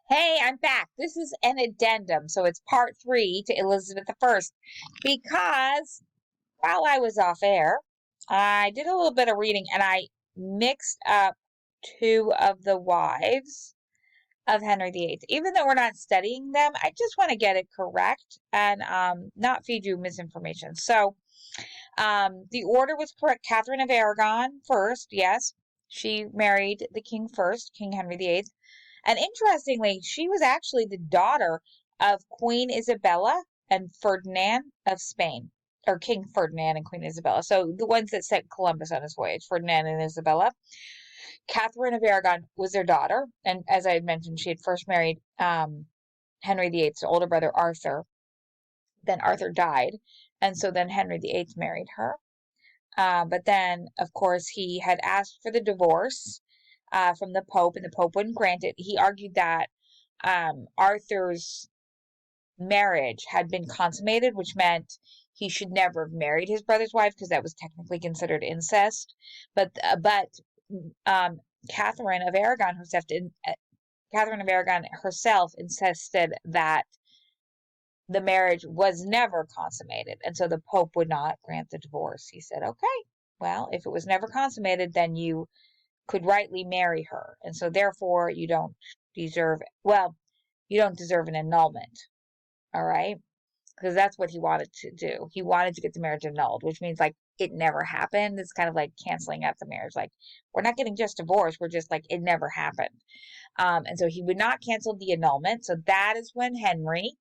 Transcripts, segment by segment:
Hey, I'm back. This is an addendum, so it's part three to Elizabeth I, because while I was off air, I did a little bit of reading and I mixed up two of the wives of Henry VIII. Even though we're not studying them, I just want to get it correct and not feed you misinformation. So the order was correct. Catherine of Aragon first, yes. She married the king first, King Henry VIII. And interestingly, she was actually the daughter of Queen Isabella and Ferdinand of Spain, or King Ferdinand and Queen Isabella. So the ones that sent Columbus on his voyage, Ferdinand and Isabella. Catherine of Aragon was their daughter. And as I had mentioned, she had first married Henry VIII's older brother, Arthur. Then Arthur died. And so then Henry VIII married her. But then, of course, he had asked for the divorce from the Pope, and the Pope wouldn't grant it. He argued that Arthur's marriage had been consummated, which meant he should never have married his brother's wife because that was technically considered incest. But um, Catherine of Aragon herself insisted that the marriage was never consummated, and so the Pope would not grant the divorce. He said, "Okay, well, if it was never consummated, then you could rightly marry her, and so therefore deserve you don't deserve an annulment." All right, because that's what he wanted to do. He wanted to get the marriage annulled, which means like it never happened. It's kind of like canceling out the marriage. Like we're not getting just divorced. We're just like it never happened. And so he would not cancel the annulment. So that is when Henry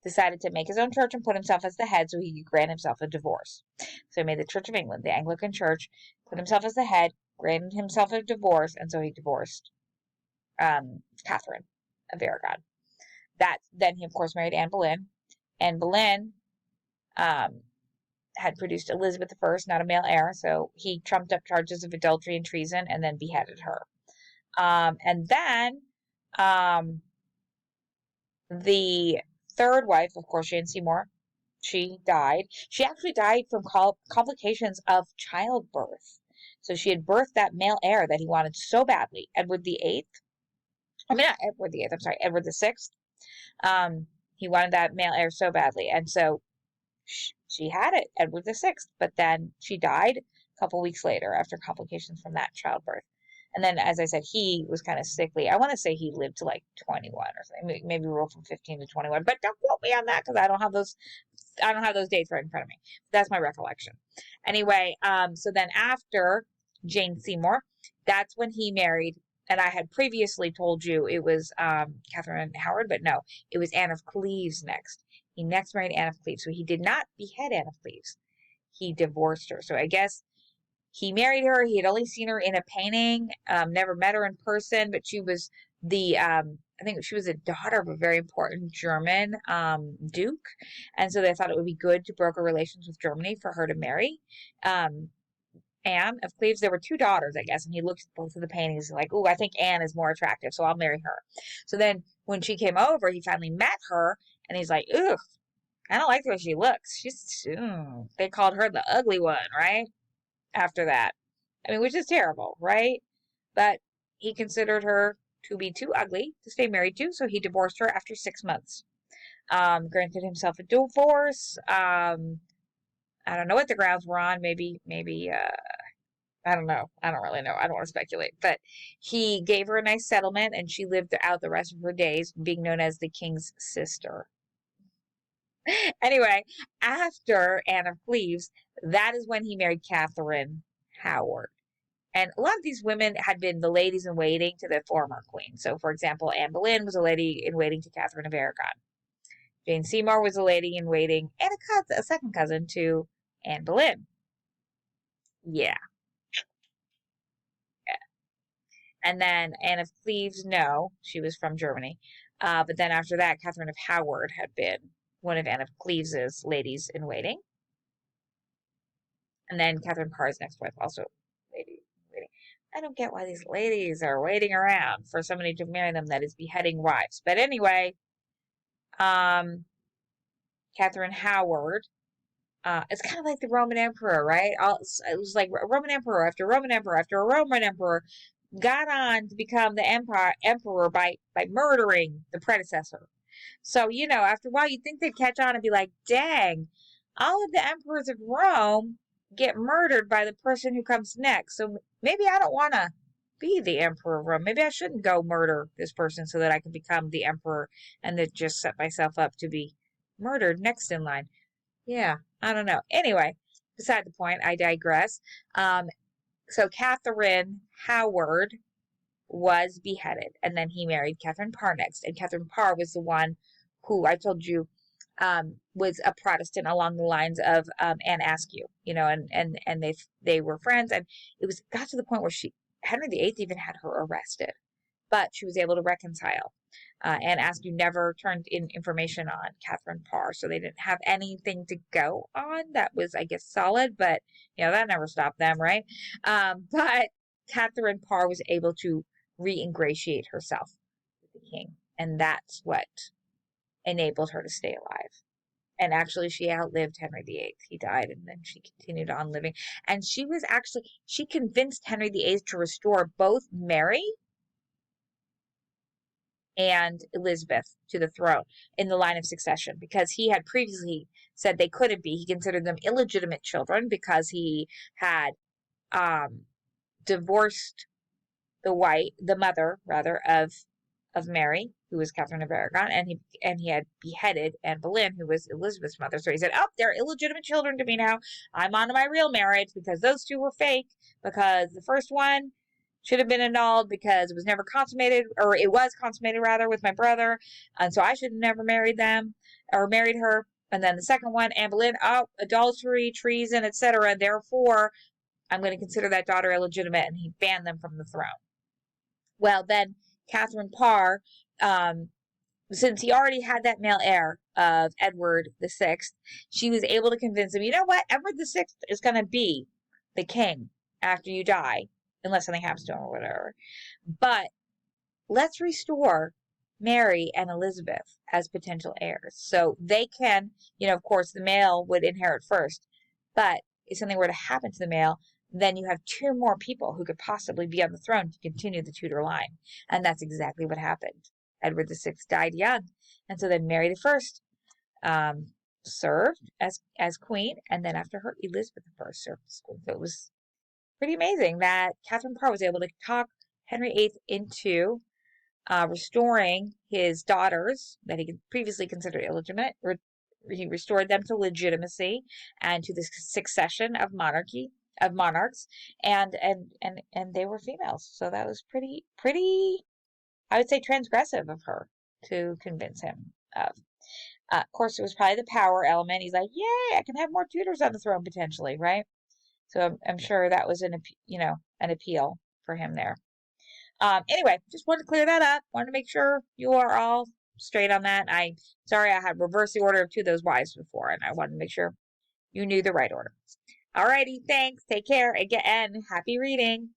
decided to make his own church and put himself as the head so he could grant himself a divorce. So he made the Church of England, the Anglican Church, put himself as the head, granted himself a divorce, and so he divorced Catherine of Aragon. Then he, of course, married Anne Boleyn. Anne Boleyn had produced Elizabeth I, not a male heir, so he trumped up charges of adultery and treason and then beheaded her. And then the third wife, of course, Jane Seymour, she died. She actually died from complications of childbirth. So she had birthed that male heir that he wanted so badly, Edward the Eighth. I mean, not Edward the Eighth. I'm sorry, Edward the Sixth. He wanted that male heir so badly, and so she had it, Edward the Sixth. But then she died a couple weeks later after complications from that childbirth. And then, as I said, he was kind of sickly. I want to say he lived to like 21 or something. Maybe we from 15 to 21, but don't quote me on that because I don't have those dates right in front of me. That's my recollection. Anyway, so then after Jane Seymour, that's when he married. And I had previously told you it was Catherine Howard, but no, it was Anne of Cleves next. He next married Anne of Cleves. So he did not behead Anne of Cleves. He divorced her. So I guess he married her. He had only seen her in a painting, never met her in person, but she was I think she was a daughter of a very important German duke. And so they thought it would be good to broker relations with Germany for her to marry. Anne of Cleves, there were two daughters, I guess, and he looked at both of the paintings and like, oh, I think Anne is more attractive, so I'll marry her. So then when she came over, he finally met her, and he's like, ugh, I don't like the way she looks. They called her the ugly one, right? After that. I mean, which is terrible, right? But he considered her to be too ugly to stay married to, so he divorced her after 6 months. Granted himself a divorce. I don't know what the grounds were on. Maybe, I don't know. I don't really know. I don't want to speculate. But he gave her a nice settlement, and she lived out the rest of her days being known as the king's sister. Anyway, after Anne of Cleves, that is when he married Catherine Howard. And a lot of these women had been the ladies in waiting to the former queen. So, for example, Anne Boleyn was a lady in waiting to Catherine of Aragon. Jane Seymour was a lady in waiting and a second cousin to Anne Boleyn. Yeah. And then Anne of Cleves, no, she was from Germany. But then after that, Catherine of Howard had been one of Anne of Cleves's ladies in waiting. And then Catherine Parr's next wife, also lady in waiting. I don't get why these ladies are waiting around for somebody to marry them that is beheading wives. But anyway, Catherine Howard, it's kind of like the Roman emperor, right? It was like Roman emperor after Roman emperor after a Roman emperor got on to become the emperor by murdering the predecessor. So, after a while, you'd think they'd catch on and be like, dang, all of the emperors of Rome get murdered by the person who comes next. So maybe I don't want to be the emperor of Rome. Maybe I shouldn't go murder this person so that I can become the emperor and then just set myself up to be murdered next in line. Yeah, I don't know. Anyway, beside the point, I digress. So Catherine Howard was beheaded, and then he married Catherine Parr next. And Catherine Parr was the one who I told you was a Protestant along the lines of Anne Askew, and they were friends, and it got to the point where Henry VIII even had her arrested, but she was able to reconcile. Anne Askew never turned in information on Catherine Parr, so they didn't have anything to go on that was, I guess, solid, but that never stopped them, right? But Catherine Parr was able to re-ingratiate herself with the king, and that's what enabled her to stay alive. And actually, she outlived Henry VIII. He died, and then she continued on living. And she convinced Henry VIII to restore both Mary and Elizabeth to the throne in the line of succession, because he had previously said they couldn't be. He considered them illegitimate children because he had divorced the mother rather of Mary, who was Catherine of Aragon, and he had beheaded Anne Boleyn, who was Elizabeth's mother. So he said, "Oh, they're illegitimate children to me now. I'm on to my real marriage because those two were fake. Because the first one should have been annulled because it was never consummated, or it was consummated rather with my brother, and so I should have never married them or married her. And then the second one, Anne Boleyn, adultery, treason, etc. Therefore, I'm going to consider that daughter illegitimate," and he banned them from the throne. Well, then Catherine Parr, since he already had that male heir of Edward VI, she was able to convince him, you know what, Edward VI is going to be the king after you die, unless something happens to him or whatever. But let's restore Mary and Elizabeth as potential heirs. So they can, of course, the male would inherit first. But if something were to happen to the male, then you have two more people who could possibly be on the throne to continue the Tudor line. And that's exactly what happened. Edward VI died young. And so then Mary I served as queen. And then after her, Elizabeth I served as queen. So it was pretty amazing that Catherine Parr was able to talk Henry VIII into restoring his daughters that he previously considered illegitimate. He restored them to legitimacy and to the succession of monarchs, and they were females. So that was pretty, I would say, transgressive of her to convince him of. Of course, it was probably the power element. He's like, yay, I can have more Tudors on the throne potentially, right? So I'm sure that was an appeal for him there. Anyway, just wanted to clear that up. Wanted to make sure you are all straight on that. Sorry I had reversed the order of two of those wives before, and I wanted to make sure you knew the right order. Alrighty, thanks. Take care. Again, happy reading.